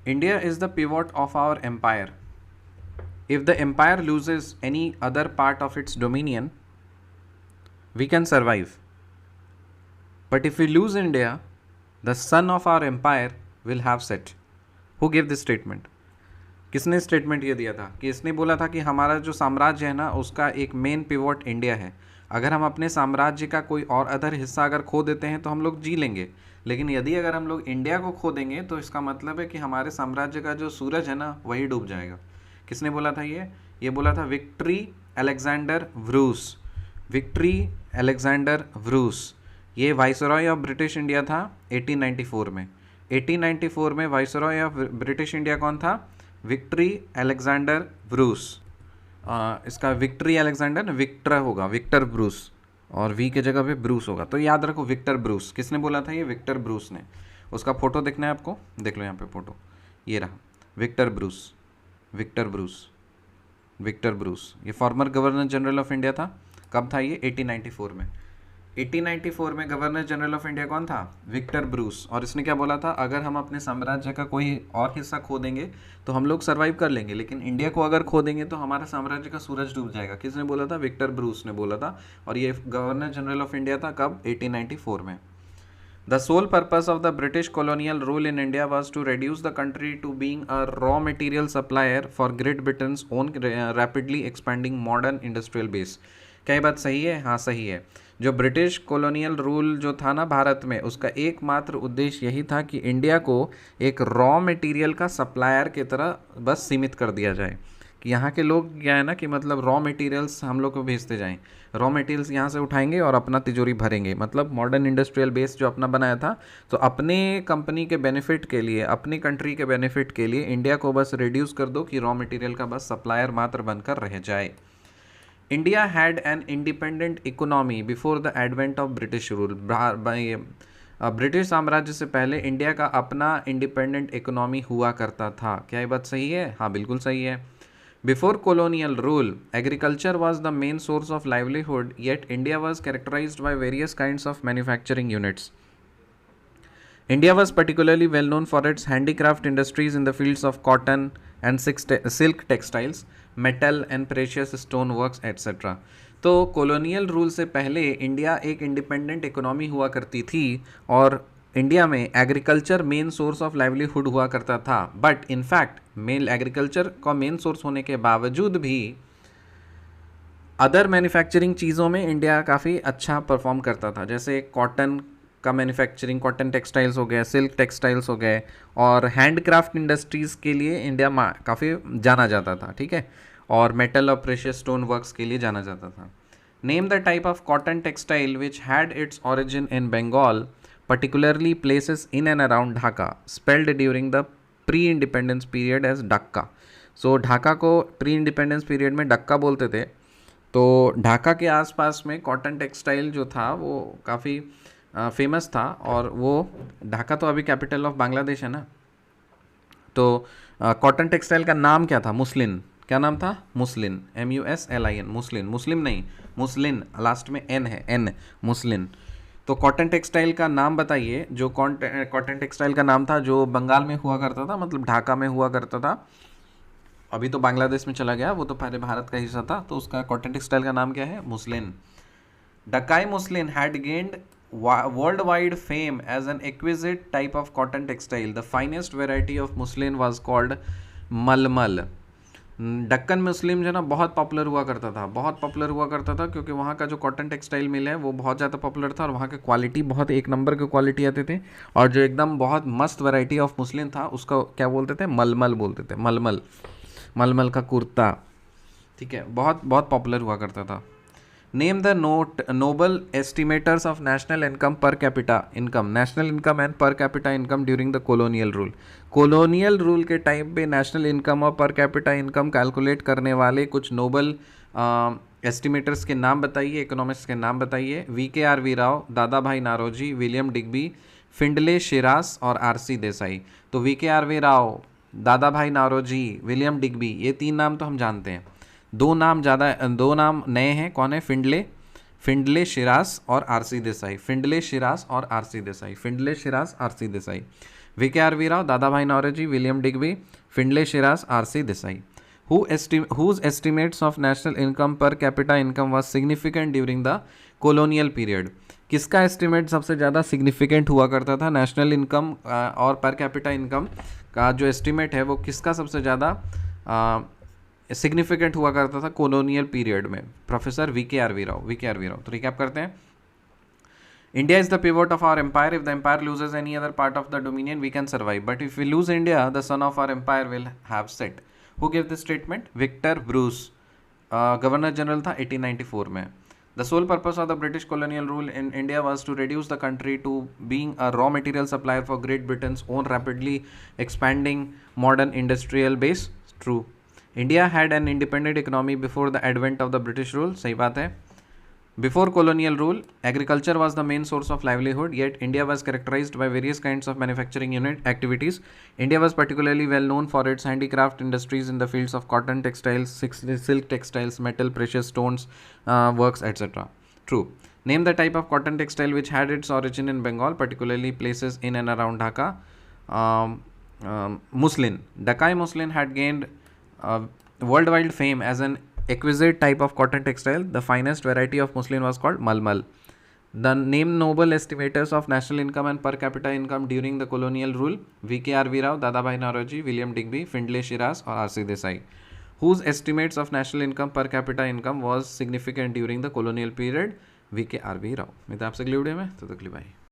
India is the pivot of our empire. If the empire loses any other part of its dominion, we can survive. But if we lose India, the sun of our empire will have set. Who gave this statement? किसने statement ये दिया था कि इसने बोला था कि हमारा जो साम्राज्य है ना उसका एक मेन पिवोट इंडिया है, अगर हम अपने साम्राज्य का कोई और अदर हिस्सा अगर खो देते हैं तो हम लोग जी लेंगे, लेकिन यदि अगर हम लोग इंडिया को खो देंगे तो इसका मतलब है कि हमारे साम्राज्य का जो सूरज है ना वही डूब जाएगा। किसने बोला था ये बोला था विक्ट्री अलेक्जेंडर व्रूस। विक्ट्री अलेक्जेंडर व्रूस ये वाइसरॉय ऑफ ब्रिटिश इंडिया था 1894 में। 1894 में वाइसरॉय ऑफ ब्रिटिश इंडिया कौन था? Victory Alexander Bruce. इसका विक्ट्री अलेक्जेंडर विक्टर होगा, विक्टर ब्रूस, और वी के जगह पे ब्रूस होगा, तो याद रखो विक्टर ब्रूस। किसने बोला था ये? विक्टर ब्रूस ने। उसका फोटो देखना है आपको, देख लो यहाँ पे फोटो, ये रहा Victor Bruce. Victor Bruce, Victor Bruce ये former governor general of India था। कब था ये? 1894 में। 1894 में गवर्नर जनरल ऑफ इंडिया कौन था? Victor Bruce. और इसने क्या बोला था? अगर हम अपने साम्राज्य का कोई और हिस्सा खो देंगे तो हम लोग सर्वाइव कर लेंगे, लेकिन इंडिया को अगर खो देंगे तो हमारा साम्राज्य का सूरज डूब जाएगा। किसने बोला था? विक्टर ब्रूस ने बोला था, और ये गवर्नर जनरल ऑफ इंडिया था कब? 1894 में। The sole purpose of the British colonial rule in India was to reduce the country to being a raw material supplier for Great Britain's own rapidly expanding modern industrial base। क्या ये बात सही है? हाँ सही है। जो ब्रिटिश कॉलोनियल रूल जो था ना भारत में, उसका एकमात्र उद्देश्य यही था कि इंडिया को एक रॉ मटेरियल का सप्लायर की तरह बस सीमित कर दिया जाए, कि यहाँ के लोग क्या है ना कि मतलब रॉ मटेरियल्स हम लोग को भेजते जाएं, रॉ मटेरियल्स यहाँ से उठाएंगे और अपना तिजोरी भरेंगे, मतलब मॉडर्न इंडस्ट्रियल बेस जो अपना बनाया था, तो अपने कंपनी के बेनिफिट के लिए, अपनी कंट्री के बेनिफिट के लिए इंडिया को बस रिड्यूस कर दो कि रॉ मटेरियल का बस सप्लायर मात्र बनकर रह जाए। India had an independent economy before the advent of British rule. British साम्राज्य से पहले इंडिया का अपना इंडिपेंडेंट इकोनॉमी हुआ करता था। क्या ये बात सही है? हाँ बिल्कुल सही है। Before colonial rule, agriculture was the main source of livelihood, yet India was characterized by various kinds of manufacturing units. India was particularly well known for its handicraft industries in the fields of cotton and silk textiles, metal and precious stone works, etc. तो colonial rule से पहले India एक independent economy हुआ करती थी और India में agriculture main source of livelihood हुआ करता था। बट इनफैक्ट मेन एग्रीकल्चर का मेन सोर्स होने के बावजूद भी अदर मैन्युफैक्चरिंग चीज़ों में इंडिया काफ़ी अच्छा परफॉर्म करता था, जैसे कॉटन का मैन्युफैक्चरिंग, कॉटन टेक्सटाइल्स हो गए, सिल्क टेक्सटाइल्स हो गए, और हैंडक्राफ्ट इंडस्ट्रीज़ के लिए इंडिया काफ़ी जाना जाता था, ठीक है, और मेटल और प्रेशियस स्टोन वर्क्स के लिए जाना जाता था। Name the type of cotton textile which had its origin in Bengal, particularly places in and around Dhaka, spelled during the pre-independence period as Dhaka। So Dhaka को pre-independence period में डक्का बोलते थे। तो ढाका के आसपास में कॉटन टेक्सटाइल जो था वो काफ़ी फेमस था, और वो ढाका तो अभी कैपिटल ऑफ बांग्लादेश है ना। तो कॉटन टेक्सटाइल का नाम क्या था? मुस्लिन। क्या नाम था? मुस्लिन, MUSLIN, मुस्लिन, मुस्लिम नहीं, मुस्लिन, लास्ट में N है, N, मुस्लिन। तो कॉटन टेक्सटाइल का नाम बताइए, जो कॉटन टेक्सटाइल का नाम था जो बंगाल में हुआ करता था, मतलब ढाका में हुआ करता था, अभी तो बांग्लादेश में चला गया, वो तो पहले भारत का हिस्सा था, तो उसका कॉटन टेक्सटाइल का नाम क्या है? Muslin. Dhakai muslin had gained world wide fame as an exquisite type of cotton textile. The finest variety of muslin was called malmal. Dacca मुस्लिम जो ना बहुत पॉपुलर हुआ करता था, बहुत पॉपुलर हुआ करता था, क्योंकि वहाँ का जो कॉटन टेक्सटाइल मिल है वो बहुत ज़्यादा पॉपुलर था, और वहाँ के क्वालिटी बहुत एक नंबर के क्वालिटी आते थे, और जो एकदम बहुत मस्त वैरायटी ऑफ मुस्लिम था उसका क्या बोलते थे? मलमल बोलते थे, मलमल, मलमल का कुर्ता, ठीक है, बहुत बहुत पॉपुलर हुआ करता था। Name the noble estimators of national income per capita income, national income and per capita income during the colonial rule. Colonial rule के टाइम पे नेशनल इनकम और पर कैपिटा इनकम कैलकुलेट करने वाले कुछ नोबल एस्टिमेटर्स के नाम बताइए, economics के नाम बताइए। VKRV राव, दादा भाई Naoroji, William Digby, Findlay Shirras और RC देसाई। तो VKRV राव, दादा भाई नारोजी, विलियम डिग्बी, ये तीन नाम तो हम जानते हैं। दो नाम नए हैं, कौन है? फिंडले शिरास और RC देसाई। फिंडले शिरास और RC Desai, Findlay Shirras, RC Desai. V.K.R.V. Rao, Dadabhai Naoroji, William Digby, Findlay Shiraz, R.C. Desai. Whose estimates of national income per capita income was significant during the colonial period? किसका estimate सबसे ज़्यादा significant हुआ करता था? National income और per capita income का जो estimate है वो किसका सबसे ज़्यादा सिग्निफिकेंट हुआ करता था कॉलोनियल पीरियड में? Professor V.K.R.V. Rao. V.K.R.V. Rao. तो रिकैप करते हैं. India is the pivot of our empire. If the empire loses any other part of the dominion, we can survive. But if we lose India, the sun of our empire will have set. Who gave this statement? Victor Bruce. Governor general था 1894 में. The sole purpose of the British colonial rule in India was to reduce the country to being a raw material supplier for Great Britain's own rapidly expanding modern industrial base. True. India had an independent economy before the advent of the British rule. सही बात है. Before colonial rule, agriculture was the main source of livelihood, yet India was characterized by various kinds of manufacturing unit activities. India was particularly well known for its handicraft industries in the fields of cotton textiles, silk textiles, metal, precious stones, works, etc. True. Name the type of cotton textile which had its origin in Bengal, particularly places in and around Dhaka. Muslin. Dakai muslin had gained worldwide fame as an exquisite type of cotton textile. The finest variety of muslin was called malmal. The named noble estimators of national income and per capita income during the colonial rule: V.K.R.V. Rao, Dadabhai Naoroji, William Digby, Findlay Shiraz, or R.C. Desai. Whose estimates of national income per capita income was significant during the colonial period? V.K.R.V. Rao. मैं तो आपसे अगली video में तो तकलीफ आई.